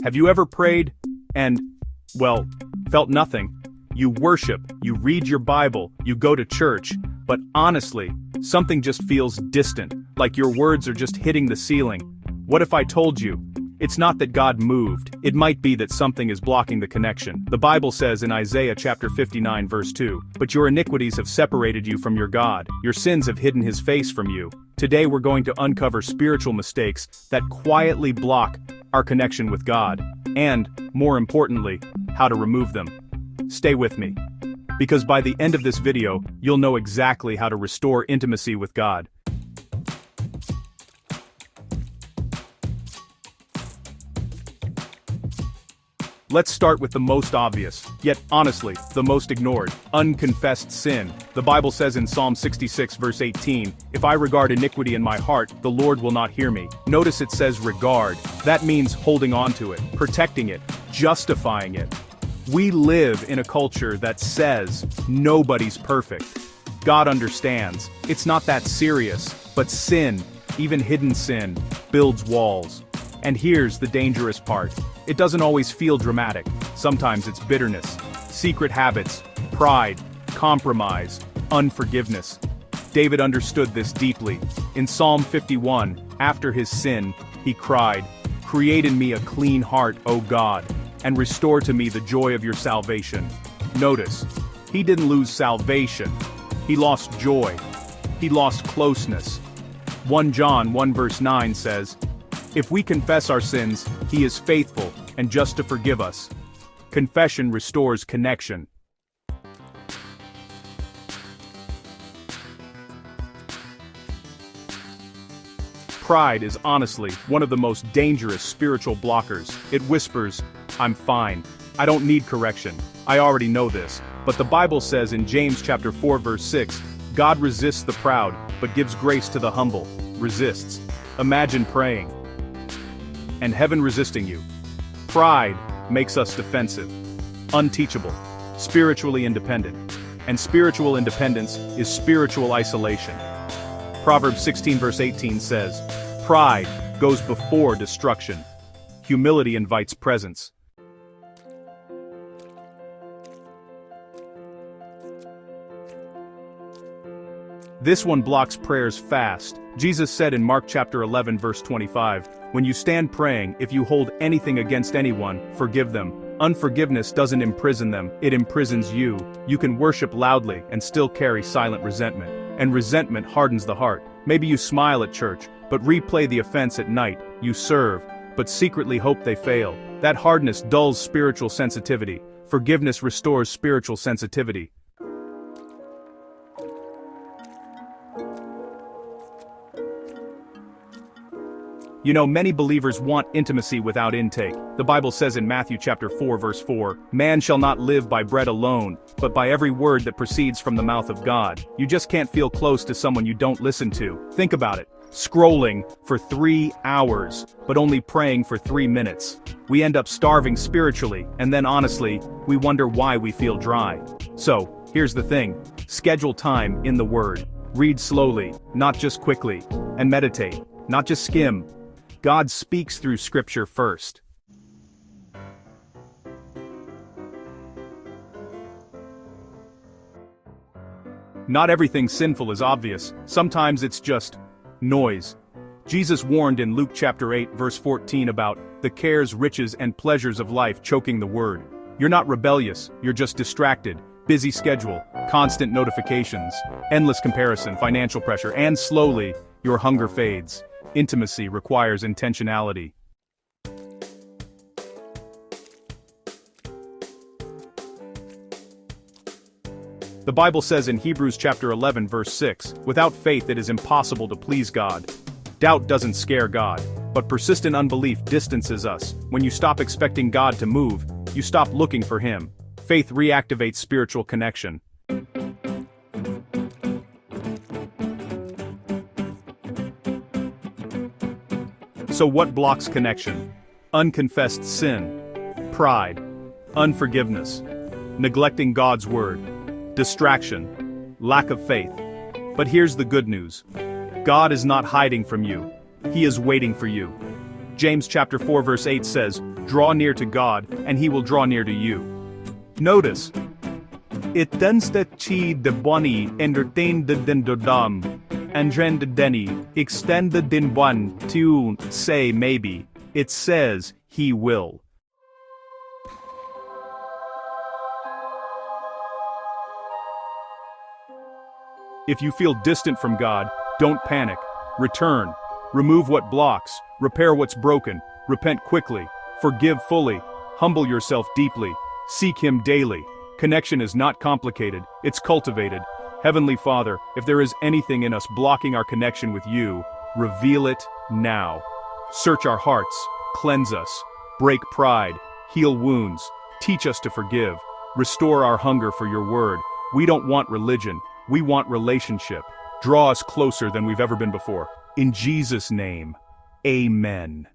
Have you ever prayed and, well, felt nothing? You worship, you read your Bible, you go to church, but honestly, something just feels distant, like your words are just hitting the ceiling. What if I told you? It's not that God moved, it might be that something is blocking the connection. The Bible says in Isaiah chapter 59 verse 2, "But your iniquities have separated you from your God, your sins have hidden his face from you." Today we're going to uncover spiritual mistakes that quietly block our connection with God, and, more importantly, how to remove them. Stay with me. Because by the end of this video, you'll know exactly how to restore intimacy with God. Let's start with the most obvious, yet honestly, the most ignored, unconfessed sin. The Bible says in Psalm 66 verse 18, "If I regard iniquity in my heart, the Lord will not hear me." Notice it says regard. That means holding on to it, protecting it, justifying it. We live in a culture that says, nobody's perfect. God understands. It's not that serious, but sin, even hidden sin, builds walls. And here's the dangerous part. It doesn't always feel dramatic. Sometimes it's bitterness, secret habits, pride, compromise, unforgiveness. David understood this deeply. In Psalm 51, after his sin, he cried, "Create in me a clean heart, O God, and restore to me the joy of your salvation." Notice, he didn't lose salvation. He lost joy. He lost closeness. 1 John 1 verse 9 says, "If we confess our sins, he is faithful and just to forgive us." Confession restores connection. Pride is honestly one of the most dangerous spiritual blockers. It whispers, "I'm fine. I don't need correction. I already know this." But the Bible says in James chapter 4 verse 6, "God resists the proud, but gives grace to the humble." Resists. Imagine praying and heaven resisting you. Pride makes us defensive, unteachable, spiritually independent. And spiritual independence is spiritual isolation. Proverbs 16 verse 18 says, "Pride goes before destruction. Humility invites presence." This one blocks prayers fast. Jesus said in Mark chapter 11 verse 25, "When you stand praying, if you hold anything against anyone, forgive them." Unforgiveness doesn't imprison them, it imprisons you. You can worship loudly and still carry silent resentment. And resentment hardens the heart. Maybe you smile at church, but replay the offense at night. You serve, but secretly hope they fail. That hardness dulls spiritual sensitivity. Forgiveness restores spiritual sensitivity. You know, many believers want intimacy without intake. The Bible says in Matthew chapter 4 verse 4, "Man shall not live by bread alone, but by every word that proceeds from the mouth of God." You just can't feel close to someone you don't listen to. Think about it. Scrolling for 3 hours, but only praying for 3 minutes. We end up starving spiritually, and then honestly, we wonder why we feel dry. So, here's the thing. Schedule time in the Word. Read slowly, not just quickly. And meditate, not just skim. God speaks through Scripture first. Not everything sinful is obvious. Sometimes it's just noise. Jesus warned in Luke chapter 8 verse 14 about the cares, riches, and pleasures of life choking the word. You're not rebellious, you're just distracted. Busy schedule, constant notifications, endless comparison, financial pressure, and slowly, your hunger fades. Intimacy requires intentionality. The Bible says in Hebrews chapter 11 verse 6, "Without faith it is impossible to please God." Doubt doesn't scare God, but persistent unbelief distances us. When you stop expecting God to move, you stop looking for Him. Faith reactivates spiritual connection. So what blocks connection? Unconfessed sin, pride, unforgiveness, neglecting God's word, distraction, lack of faith. But here's the good news. God is not hiding from you. He is waiting for you. James chapter 4 verse 8 says, Draw near to God, and He will draw near to you. Notice, Ittensta chi de boni entertain de den dodam, andren de deni, extend the din buan, tune, say maybe. It says, He will. If you feel distant from God, don't panic. Return. Remove what blocks, repair what's broken, repent quickly, forgive fully, humble yourself deeply, seek Him daily. Connection is not complicated, it's cultivated. Heavenly Father, if there is anything in us blocking our connection with You, reveal it now. Search our hearts, cleanse us, break pride, heal wounds, teach us to forgive, restore our hunger for Your word. We don't want religion, we want relationship. Draw us closer than we've ever been before. In Jesus' name, amen.